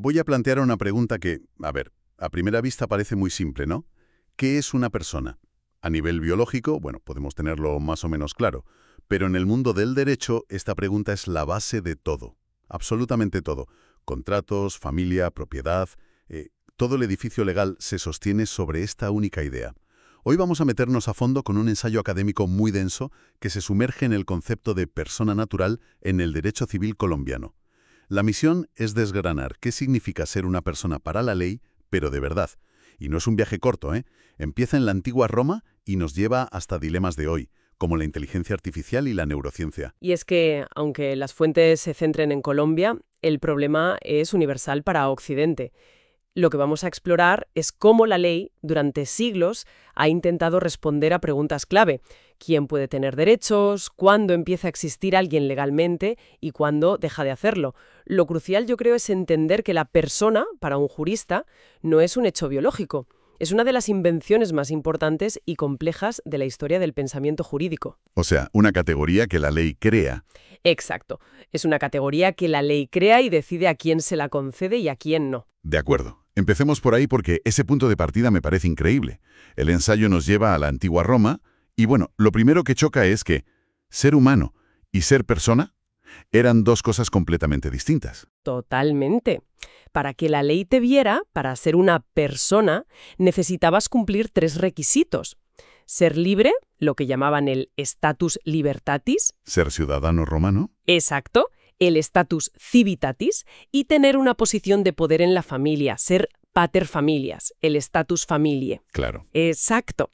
voy a plantear una pregunta que, a ver, a primera vista parece muy simple, ¿no? ¿Qué es una persona? A nivel biológico, bueno, podemos tenerlo más o menos claro, pero en el mundo del derecho esta pregunta es la base de todo, absolutamente todo. Contratos, familia, propiedad, todo el edificio legal se sostiene sobre esta única idea. Hoy vamos a meternos a fondo con un ensayo académico muy denso que se sumerge en el concepto de persona natural en el derecho civil colombiano. La misión es desgranar qué significa ser una persona para la ley, pero de verdad. Y no es un viaje corto, ¿eh? Empieza en la antigua Roma y nos lleva hasta dilemas de hoy, como la inteligencia artificial y la neurociencia. Y es que, aunque las fuentes se centren en Colombia, el problema es universal para Occidente. Lo que vamos a explorar es cómo la ley, durante siglos, ha intentado responder a preguntas clave. ¿Quién puede tener derechos? ¿Cuándo empieza a existir alguien legalmente? ¿Y cuándo deja de hacerlo? Lo crucial, yo creo, es entender que la persona, para un jurista, no es un hecho biológico. Es una de las invenciones más importantes y complejas de la historia del pensamiento jurídico. O sea, una categoría que la ley crea. Exacto. Es una categoría que la ley crea y decide a quién se la concede y a quién no. De acuerdo. Empecemos por ahí porque ese punto de partida me parece increíble. El ensayo nos lleva a la antigua Roma y, bueno, lo primero que choca es que ser humano y ser persona eran dos cosas completamente distintas. Totalmente. Para que la ley te viera, para ser una persona, necesitabas cumplir 3 requisitos. Ser libre, lo que llamaban el status libertatis. Ser ciudadano romano. Exacto. El status civitatis, y tener una posición de poder en la familia, ser pater familias, el status familiae. Claro. Exacto.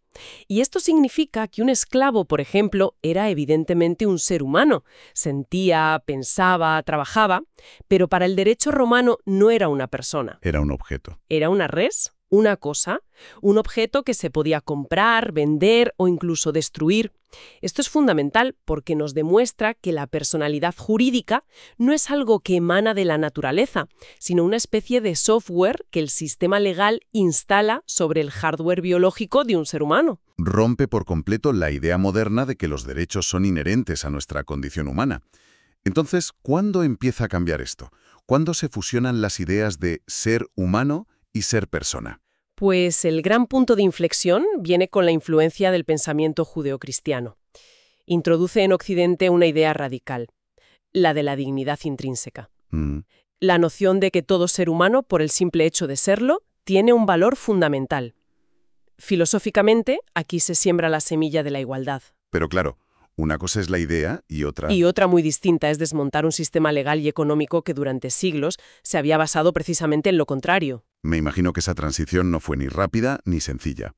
Y esto significa que un esclavo, por ejemplo, era evidentemente un ser humano. Sentía, pensaba, trabajaba, pero para el derecho romano no era una persona. Era un objeto. Era una res, una cosa, un objeto que se podía comprar, vender o incluso destruir. Esto es fundamental porque nos demuestra que la personalidad jurídica no es algo que emana de la naturaleza, sino una especie de software que el sistema legal instala sobre el hardware biológico de un ser humano. Rompe por completo la idea moderna de que los derechos son inherentes a nuestra condición humana. Entonces, ¿cuándo empieza a cambiar esto? ¿Cuándo se fusionan las ideas de ser humano y ser persona? Pues el gran punto de inflexión viene con la influencia del pensamiento judeocristiano. Introduce en Occidente una idea radical, la de la dignidad intrínseca. La noción de que todo ser humano, por el simple hecho de serlo, tiene un valor fundamental. Filosóficamente, aquí se siembra la semilla de la igualdad. Pero claro, una cosa es la idea y otra... Y otra muy distinta es desmontar un sistema legal y económico que durante siglos se había basado precisamente en lo contrario. Me imagino que esa transición no fue ni rápida ni sencilla.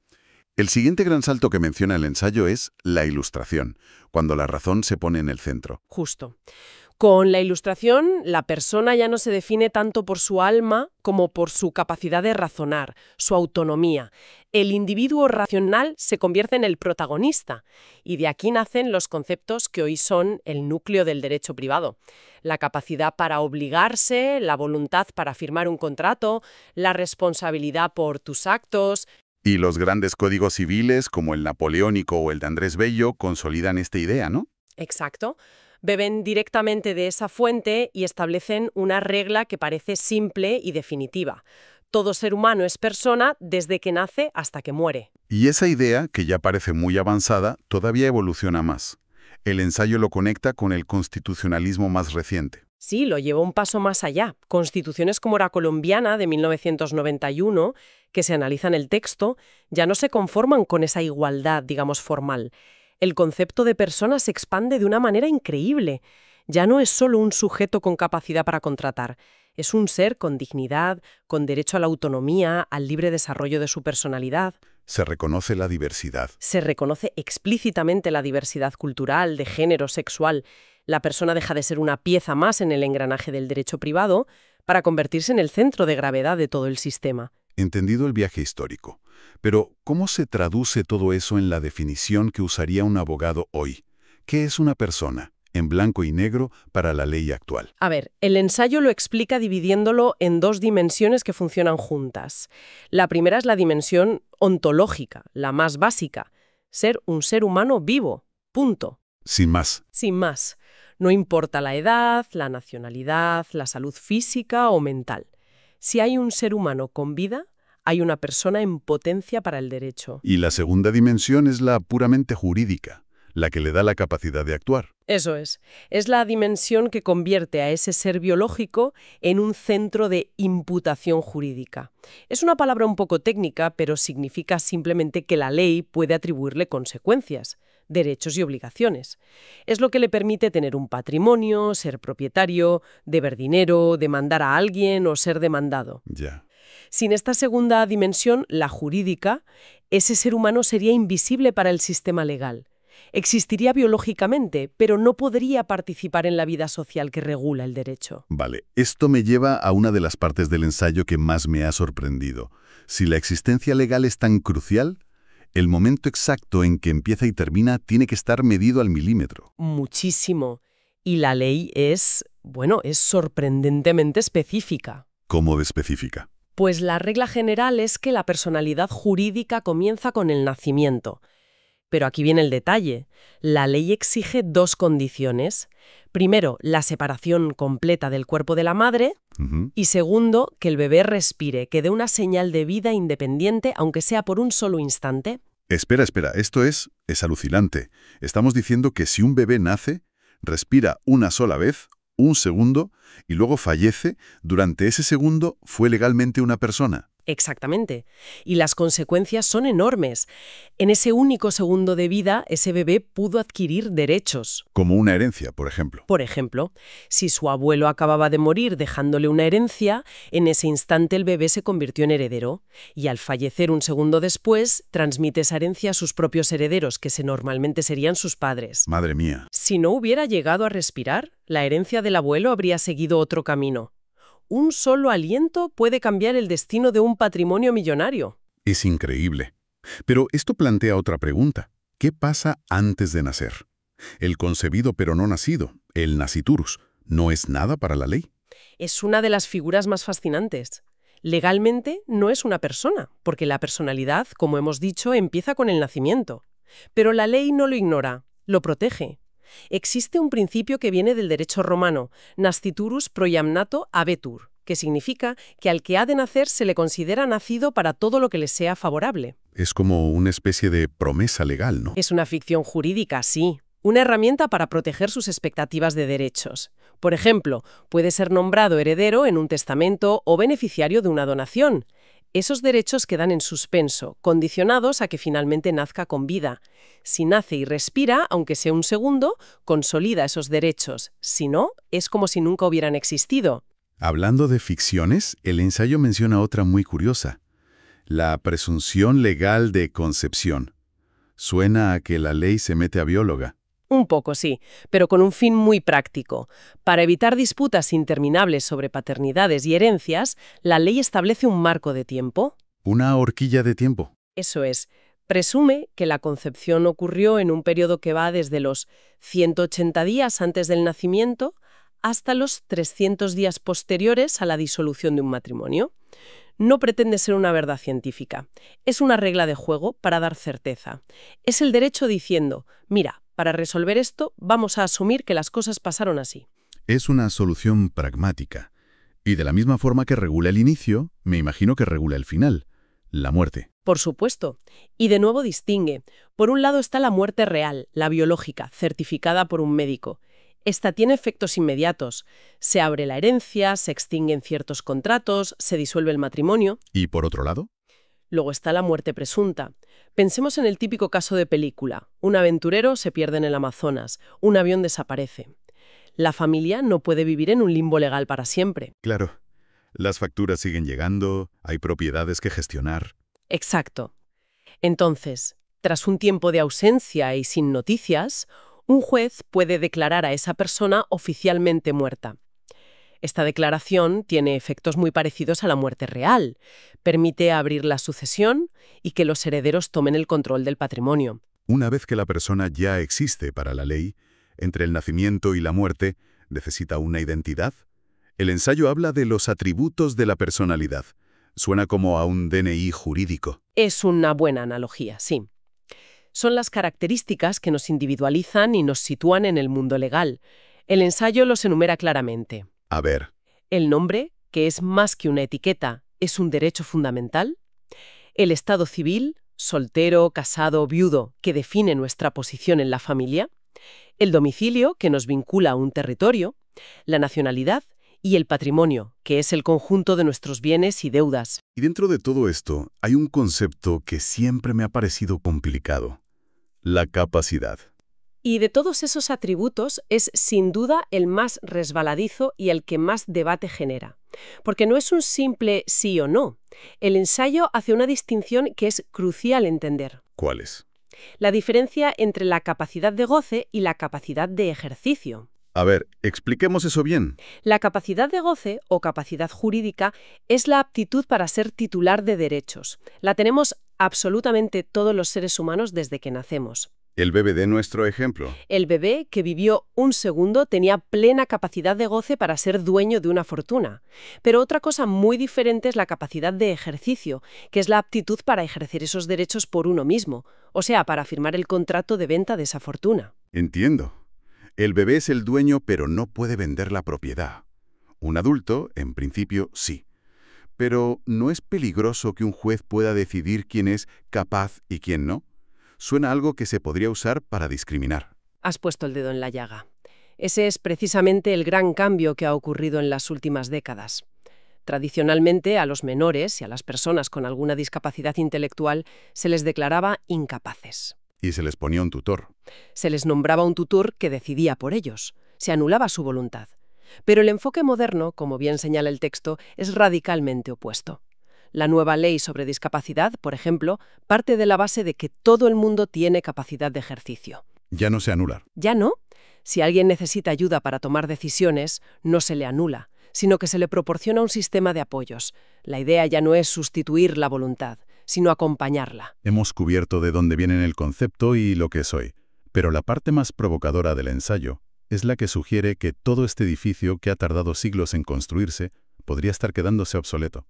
El siguiente gran salto que menciona el ensayo es la Ilustración, cuando la razón se pone en el centro. Justo. Con la Ilustración, la persona ya no se define tanto por su alma como por su capacidad de razonar, su autonomía. El individuo racional se convierte en el protagonista, y de aquí nacen los conceptos que hoy son el núcleo del derecho privado. La capacidad para obligarse, la voluntad para firmar un contrato, la responsabilidad por tus actos. Y los grandes códigos civiles, como el napoleónico o el de Andrés Bello, consolidan esta idea, ¿no? Exacto. Beben directamente de esa fuente y establecen una regla que parece simple y definitiva. Todo ser humano es persona desde que nace hasta que muere. Y esa idea, que ya parece muy avanzada, todavía evoluciona más. El ensayo lo conecta con el constitucionalismo más reciente. Sí, lo lleva un paso más allá. Constituciones como la colombiana de 1991, que se analizan el texto, ya no se conforman con esa igualdad, digamos, formal. El concepto de persona se expande de una manera increíble. Ya no es solo un sujeto con capacidad para contratar. Es un ser con dignidad, con derecho a la autonomía, al libre desarrollo de su personalidad. Se reconoce la diversidad. Se reconoce explícitamente la diversidad cultural, de género, sexual. La persona deja de ser una pieza más en el engranaje del derecho privado para convertirse en el centro de gravedad de todo el sistema. Entendido el viaje histórico. Pero, ¿cómo se traduce todo eso en la definición que usaría un abogado hoy? ¿Qué es una persona, en blanco y negro, para la ley actual? A ver, el ensayo lo explica dividiéndolo en 2 dimensiones que funcionan juntas. La primera es la dimensión ontológica, la más básica. Ser un ser humano vivo. Punto. Sin más. Sin más. No importa la edad, la nacionalidad, la salud física o mental. Si hay un ser humano con vida, hay una persona en potencia para el derecho. Y la segunda dimensión es la puramente jurídica, la que le da la capacidad de actuar. Eso es. Es la dimensión que convierte a ese ser biológico en un centro de imputación jurídica. Es una palabra un poco técnica, pero significa simplemente que la ley puede atribuirle consecuencias, derechos y obligaciones. Es lo que le permite tener un patrimonio, ser propietario, deber dinero, demandar a alguien o ser demandado. Ya. Sin esta segunda dimensión, la jurídica, ese ser humano sería invisible para el sistema legal. Existiría biológicamente, pero no podría participar en la vida social que regula el derecho. Vale, esto me lleva a una de las partes del ensayo que más me ha sorprendido. Si la existencia legal es tan crucial, el momento exacto en que empieza y termina tiene que estar medido al milímetro. Muchísimo. Y la ley es sorprendentemente específica. ¿Cómo de específica? Pues la regla general es que la personalidad jurídica comienza con el nacimiento. Pero aquí viene el detalle. La ley exige dos condiciones. Primero, la separación completa del cuerpo de la madre. Y segundo, que el bebé respire, que dé una señal de vida independiente, aunque sea por un solo instante. Espera, esto es alucinante. Estamos diciendo que si un bebé nace, respira una sola vez, un segundo, y luego fallece, durante ese segundo fue legalmente una persona. Exactamente. Y las consecuencias son enormes. En ese único segundo de vida, ese bebé pudo adquirir derechos. Como una herencia, por ejemplo. Por ejemplo, si su abuelo acababa de morir dejándole una herencia, en ese instante el bebé se convirtió en heredero. Y al fallecer un segundo después, transmite esa herencia a sus propios herederos, que normalmente serían sus padres. Madre mía. Si no hubiera llegado a respirar, la herencia del abuelo habría seguido otro camino. Un solo aliento puede cambiar el destino de un patrimonio millonario. Es increíble. Pero esto plantea otra pregunta. ¿Qué pasa antes de nacer? El concebido pero no nacido, el nasciturus, ¿no es nada para la ley? Es una de las figuras más fascinantes. Legalmente no es una persona, porque la personalidad, como hemos dicho, empieza con el nacimiento. Pero la ley no lo ignora, lo protege. Existe un principio que viene del derecho romano, nasciturus proiamnato habetur, que significa que al que ha de nacer se le considera nacido para todo lo que le sea favorable. Es como una especie de promesa legal, ¿no? Es una ficción jurídica, sí. Una herramienta para proteger sus expectativas de derechos. Por ejemplo, puede ser nombrado heredero en un testamento o beneficiario de una donación. Esos derechos quedan en suspenso, condicionados a que finalmente nazca con vida. Si nace y respira, aunque sea un segundo, consolida esos derechos. Si no, es como si nunca hubieran existido. Hablando de ficciones, el ensayo menciona otra muy curiosa. La presunción legal de concepción. Suena a que la ley se mete a bióloga. Un poco, sí, pero con un fin muy práctico. Para evitar disputas interminables sobre paternidades y herencias, la ley establece un marco de tiempo. ¿Una horquilla de tiempo? Eso es. Presume que la concepción ocurrió en un periodo que va desde los 180 días antes del nacimiento hasta los 300 días posteriores a la disolución de un matrimonio. No pretende ser una verdad científica. Es una regla de juego para dar certeza. Es el derecho diciendo, mira, para resolver esto vamos a asumir que las cosas pasaron así. Es una solución pragmática. Y de la misma forma que regula el inicio, me imagino que regula el final, la muerte. Por supuesto. Y de nuevo distingue. Por un lado está la muerte real, la biológica, certificada por un médico. Esta tiene efectos inmediatos. Se abre la herencia, se extinguen ciertos contratos, se disuelve el matrimonio. ¿Y por otro lado? Luego está la muerte presunta. Pensemos en el típico caso de película. Un aventurero se pierde en el Amazonas, un avión desaparece. La familia no puede vivir en un limbo legal para siempre. Claro. Las facturas siguen llegando, hay propiedades que gestionar. Exacto. Entonces, tras un tiempo de ausencia y sin noticias, un juez puede declarar a esa persona oficialmente muerta. Esta declaración tiene efectos muy parecidos a la muerte real. Permite abrir la sucesión y que los herederos tomen el control del patrimonio. Una vez que la persona ya existe para la ley, entre el nacimiento y la muerte, necesita una identidad. El ensayo habla de los atributos de la personalidad. Suena como a un DNI jurídico. Es una buena analogía, sí. Son las características que nos individualizan y nos sitúan en el mundo legal. El ensayo los enumera claramente. A ver. El nombre, que es más que una etiqueta, es un derecho fundamental. El estado civil, soltero, casado, viudo, que define nuestra posición en la familia. El domicilio, que nos vincula a un territorio. La nacionalidad y el patrimonio, que es el conjunto de nuestros bienes y deudas. Y dentro de todo esto hay un concepto que siempre me ha parecido complicado: la capacidad. Y de todos esos atributos es sin duda el más resbaladizo y el que más debate genera. Porque no es un simple sí o no. El ensayo hace una distinción que es crucial entender. ¿Cuál es? La diferencia entre la capacidad de goce y la capacidad de ejercicio. A ver, expliquemos eso bien. La capacidad de goce o capacidad jurídica es la aptitud para ser titular de derechos. La tenemos absolutamente todos los seres humanos desde que nacemos. El bebé de nuestro ejemplo. El bebé que vivió un segundo tenía plena capacidad de goce para ser dueño de una fortuna. Pero otra cosa muy diferente es la capacidad de ejercicio, que es la aptitud para ejercer esos derechos por uno mismo, o sea, para firmar el contrato de venta de esa fortuna. Entiendo. El bebé es el dueño, pero no puede vender la propiedad. Un adulto, en principio, sí. Pero ¿no es peligroso que un juez pueda decidir quién es capaz y quién no? Suena algo que se podría usar para discriminar. Has puesto el dedo en la llaga. Ese es precisamente el gran cambio que ha ocurrido en las últimas décadas. Tradicionalmente, a los menores y a las personas con alguna discapacidad intelectual se les declaraba incapaces. Y se les ponía un tutor. Se les nombraba un tutor que decidía por ellos. Se anulaba su voluntad. Pero el enfoque moderno, como bien señala el texto, es radicalmente opuesto. La nueva ley sobre discapacidad, por ejemplo, parte de la base de que todo el mundo tiene capacidad de ejercicio. Ya no se anula. ¿Ya no? Si alguien necesita ayuda para tomar decisiones, no se le anula, sino que se le proporciona un sistema de apoyos. La idea ya no es sustituir la voluntad, sino acompañarla. Hemos cubierto de dónde viene el concepto y lo que es hoy. Pero la parte más provocadora del ensayo es la que sugiere que todo este edificio que ha tardado siglos en construirse podría estar quedándose obsoleto.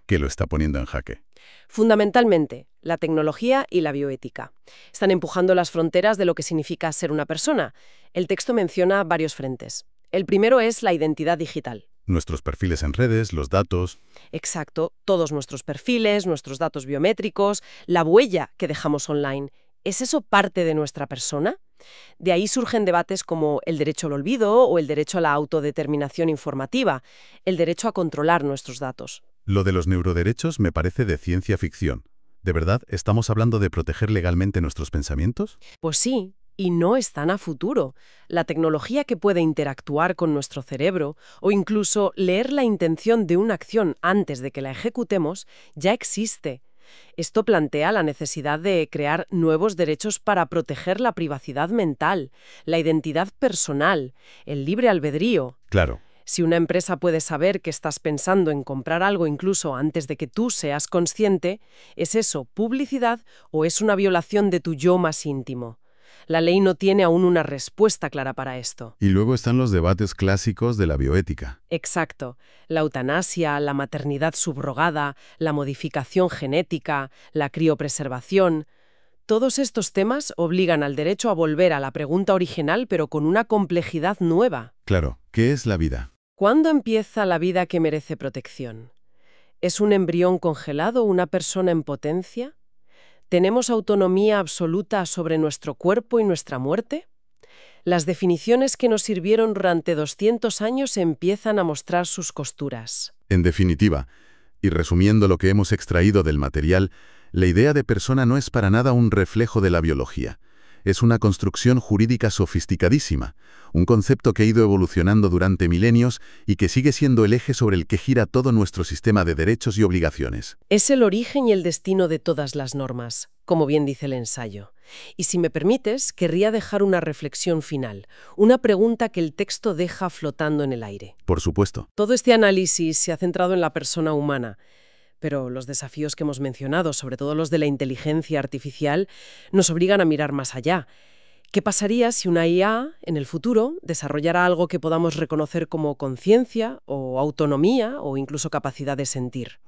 ¿Qué lo está poniendo en jaque? Fundamentalmente, la tecnología y la bioética. Están empujando las fronteras de lo que significa ser una persona. El texto menciona varios frentes. El primero es la identidad digital. Nuestros perfiles en redes, los datos. Exacto, todos nuestros perfiles, nuestros datos biométricos, la huella que dejamos online. ¿Es eso parte de nuestra persona? De ahí surgen debates como el derecho al olvido o el derecho a la autodeterminación informativa, el derecho a controlar nuestros datos. Lo de los neuroderechos me parece de ciencia ficción. ¿De verdad estamos hablando de proteger legalmente nuestros pensamientos? Pues sí, y no están a futuro. La tecnología que puede interactuar con nuestro cerebro o incluso leer la intención de una acción antes de que la ejecutemos ya existe. Esto plantea la necesidad de crear nuevos derechos para proteger la privacidad mental, la identidad personal, el libre albedrío. Claro. Si una empresa puede saber que estás pensando en comprar algo incluso antes de que tú seas consciente, ¿es eso publicidad o es una violación de tu yo más íntimo? La ley no tiene aún una respuesta clara para esto. Y luego están los debates clásicos de la bioética. Exacto. La eutanasia, la maternidad subrogada, la modificación genética, la criopreservación. Todos estos temas obligan al derecho a volver a la pregunta original, pero con una complejidad nueva. Claro, ¿qué es la vida? ¿Cuándo empieza la vida que merece protección? ¿Es un embrión congelado una persona en potencia? ¿Tenemos autonomía absoluta sobre nuestro cuerpo y nuestra muerte? Las definiciones que nos sirvieron durante 200 años empiezan a mostrar sus costuras. En definitiva, y resumiendo lo que hemos extraído del material, la idea de persona no es para nada un reflejo de la biología. Es una construcción jurídica sofisticadísima, un concepto que ha ido evolucionando durante milenios y que sigue siendo el eje sobre el que gira todo nuestro sistema de derechos y obligaciones. Es el origen y el destino de todas las normas, como bien dice el ensayo. Y si me permites, querría dejar una reflexión final, una pregunta que el texto deja flotando en el aire. Por supuesto. Todo este análisis se ha centrado en la persona humana, pero los desafíos que hemos mencionado, sobre todo los de la inteligencia artificial, nos obligan a mirar más allá. ¿Qué pasaría si una IA, en el futuro, desarrollara algo que podamos reconocer como conciencia o autonomía o incluso capacidad de sentir?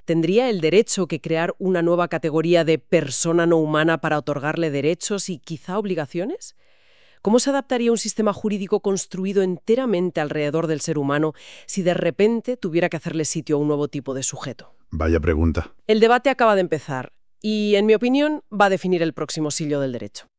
¿Tendría el derecho que crear una nueva categoría de persona no humana para otorgarle derechos y quizá obligaciones? ¿Cómo se adaptaría un sistema jurídico construido enteramente alrededor del ser humano si de repente tuviera que hacerle sitio a un nuevo tipo de sujeto? Vaya pregunta. El debate acaba de empezar y, en mi opinión, va a definir el próximo siglo del derecho.